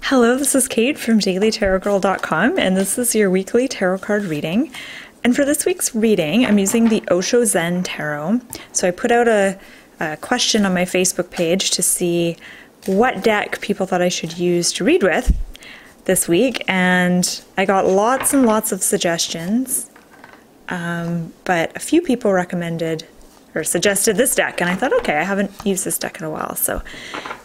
Hello, this is Kate from dailytarotgirl.com, and this is your weekly tarot card reading. And for this week's reading, I'm using the Osho Zen Tarot. So I put out a question on my Facebook page to see what deck people thought I should use to read with this week, and I got lots and lots of suggestions, but a few people recommended or suggested this deck, and I thought, okay, I haven't used this deck in a while, so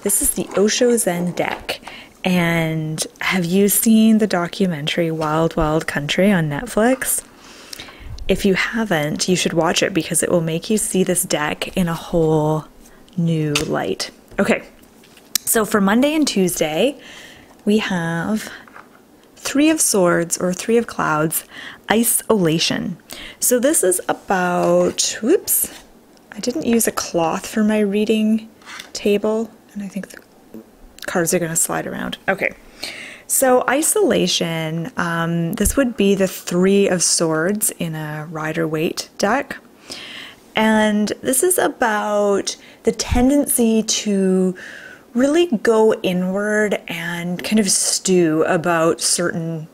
this is the Osho Zen deck. And have you seen the documentary Wild Wild Country on Netflix? If you haven't, you should watch it because it will make you see this deck in a whole new light. Okay, so for Monday and Tuesday, we have Three of Swords or Three of Clouds, Isolation. So this is about, whoops, I didn't use a cloth for my reading table, and I think the cards are going to slide around. Okay, so isolation, this would be the Three of Swords in a Rider-Waite deck. And this is about the tendency to really go inward and kind of stew about certain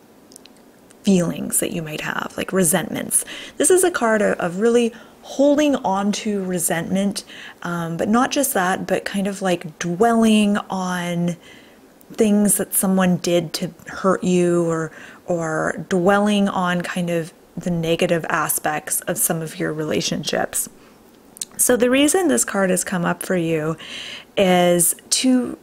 feelings that you might have, like resentments. This is a card of really holding on to resentment, but not just that, but kind of like dwelling on things that someone did to hurt you, or dwelling on kind of the negative aspects of some of your relationships. So the reason this card has come up for you is to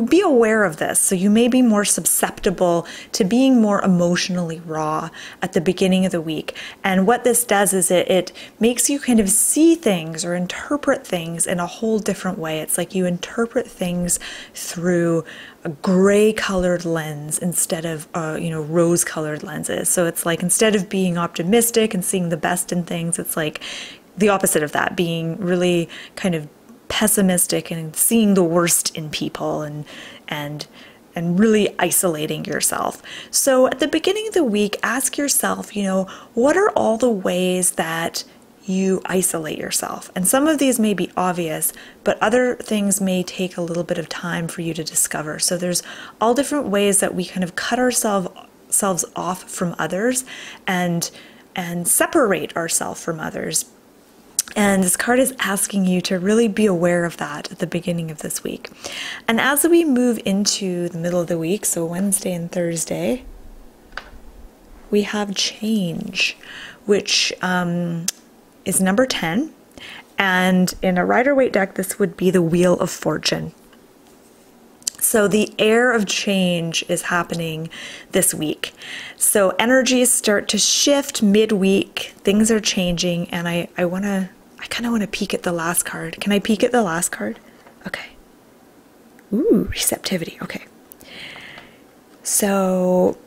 be aware of this. So you may be more susceptible to being more emotionally raw at the beginning of the week. And what this does is it makes you kind of see things or interpret things in a whole different way. It's like you interpret things through a gray colored lens instead of rose colored lenses. So it's like, instead of being optimistic and seeing the best in things, it's like the opposite of that, being really kind of pessimistic and seeing the worst in people and really isolating yourself. So at the beginning of the week, ask yourself, what are all the ways that you isolate yourself? And some of these may be obvious, but other things may take a little bit of time for you to discover. So there's all different ways that we kind of cut ourselves off from others and separate ourselves from others. And this card is asking you to really be aware of that at the beginning of this week. And as we move into the middle of the week, so Wednesday and Thursday, we have Change, which is number 10. And in a Rider-Waite deck, this would be the Wheel of Fortune. So the air of change is happening this week. So energies start to shift midweek. Things are changing, and I kind of want to peek at the last card. Can I peek at the last card? Okay. Ooh, receptivity. Okay. So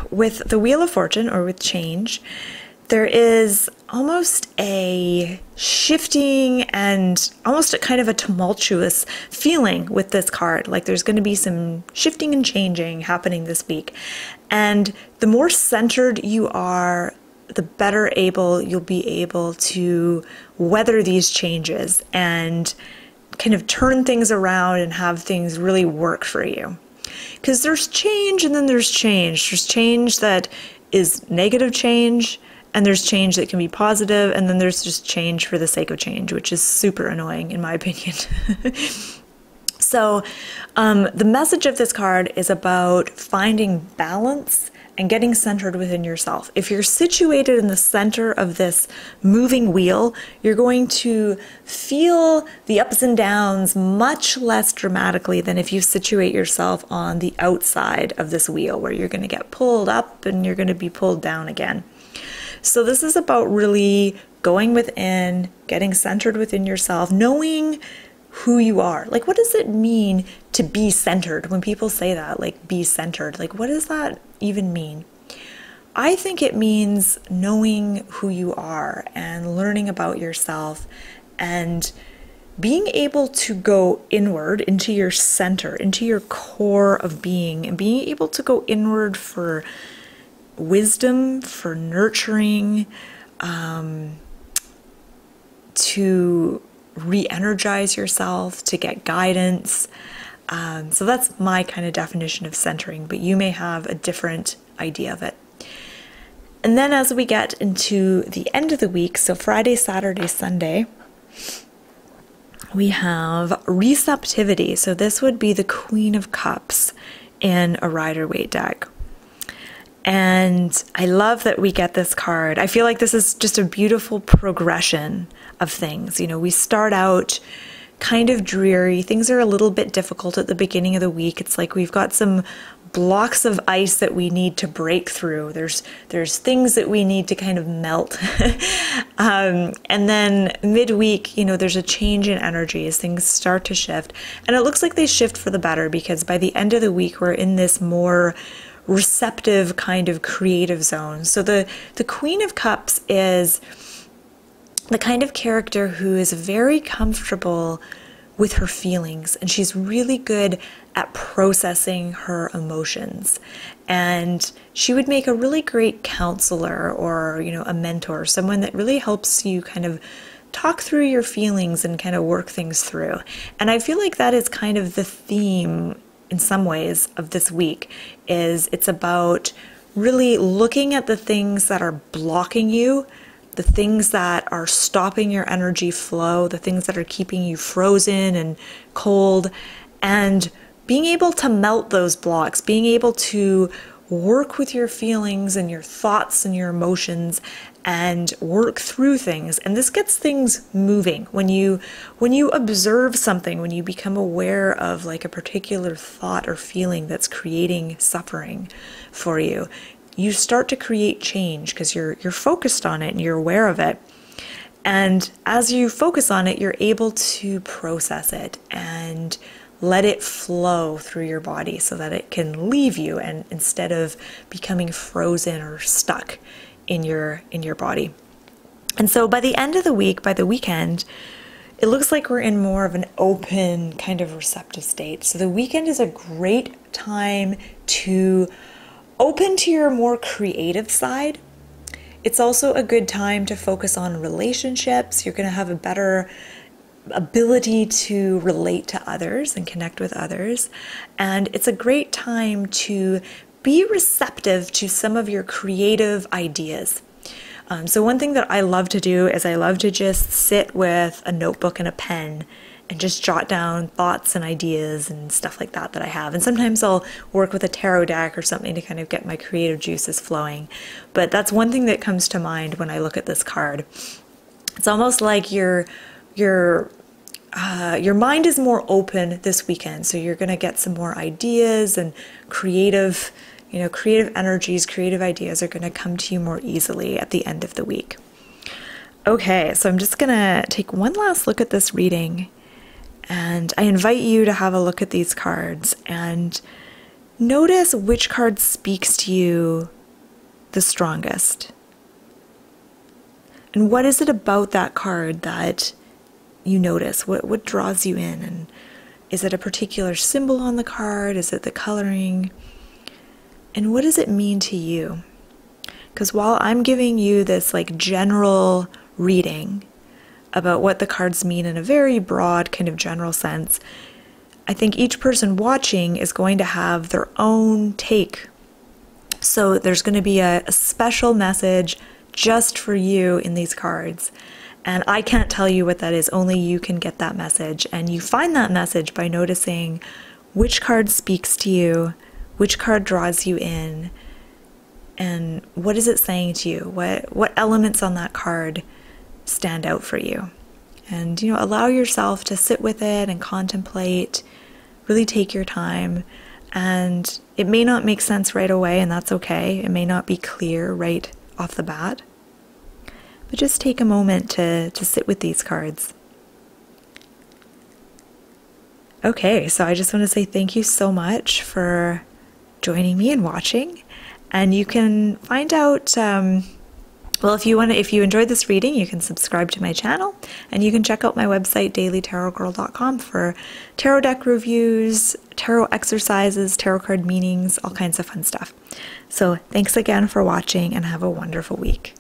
with the Wheel of Fortune, or with change, there is almost a shifting and almost a kind of a tumultuous feeling with this card. Like there's going to be some shifting and changing happening this week. And the more centered you are, the better you'll be able to weather these changes and kind of turn things around and have things really work for you. Because there's change and then there's change. There's change that is negative change, and there's change that can be positive, and then there's just change for the sake of change, which is super annoying in my opinion. So the message of this card is about finding balance and getting centered within yourself. If you're situated in the center of this moving wheel, you're going to feel the ups and downs much less dramatically than if you situate yourself on the outside of this wheel, where you're going to get pulled up and you're going to be pulled down again. So this is about really going within, getting centered within yourself, knowing who you are. Like, what does it mean to be centered? When people say that, like, be centered, like, what does that even mean? I think it means knowing who you are and learning about yourself and being able to go inward into your center, into your core of being, and being able to go inward for wisdom, for nurturing, to re-energize yourself, to get guidance, So that's my kind of definition of centering, but you may have a different idea of it. And then as we get into the end of the week, so Friday, Saturday, Sunday, we have receptivity. So this would be the Queen of Cups in a Rider-Waite deck. And I love that we get this card. I feel like this is just a beautiful progression of things. You know, we start out kind of dreary. Things are a little bit difficult at the beginning of the week. It's like we've got some blocks of ice that we need to break through. There's things that we need to kind of melt. And then midweek, you know, there's a change in energy as things start to shift. And it looks like they shift for the better, because by the end of the week, we're in this more receptive kind of creative zone. So the Queen of Cups is the kind of character who is very comfortable with her feelings, and she's really good at processing her emotions. And she would make a really great counselor, or, you know, a mentor, someone that really helps you kind of talk through your feelings and kind of work things through. And I feel like that is kind of the theme in some ways of this week. Is it's about really looking at the things that are blocking you, the things that are stopping your energy flow, the things that are keeping you frozen and cold, and being able to melt those blocks, being able to work with your feelings and your thoughts and your emotions and work through things. And this gets things moving. When you observe something, when you become aware of like a particular thought or feeling that's creating suffering for you, you start to create change because you're focused on it and you're aware of it. And as you focus on it, you're able to process it and let it flow through your body so that it can leave you, and instead of becoming frozen or stuck in your body. And so by the end of the week, by the weekend, it looks like we're in more of an open kind of receptive state. So the weekend is a great time to open to your more creative side. It's also a good time to focus on relationships. You're going to have a better ability to relate to others and connect with others. And it's a great time to be receptive to some of your creative ideas. So one thing that I love to do is I love to just sit with a notebook and a pen and just jot down thoughts and ideas and stuff like that I have. And sometimes I'll work with a tarot deck or something to kind of get my creative juices flowing. But that's one thing that comes to mind when I look at this card. It's almost like your mind is more open this weekend, so you're going to get some more ideas and creative energies, creative ideas are going to come to you more easily at the end of the week. Okay, so I'm just going to take one last look at this reading, and I invite you to have a look at these cards and notice which card speaks to you the strongest. And what is it about that card that you notice? What draws you in? And is it a particular symbol on the card? Is it the coloring? And what does it mean to you? Because while I'm giving you this like general reading about what the cards mean in a very broad kind of general sense, I think each person watching is going to have their own take. So there's going to be a special message just for you in these cards. And I can't tell you what that is, only you can get that message. And you find that message by noticing which card speaks to you, which card draws you in, and what is it saying to you? What elements on that card stand out for you? And, allow yourself to sit with it and contemplate, really take your time. And it may not make sense right away, and that's okay. It may not be clear right off the bat. But just take a moment to sit with these cards. Okay, so I just want to say thank you so much for joining me and watching. And you can find out, if you enjoyed this reading, you can subscribe to my channel, and you can check out my website, dailytarotgirl.com, for tarot deck reviews, tarot exercises, tarot card meanings, all kinds of fun stuff. So thanks again for watching, and have a wonderful week.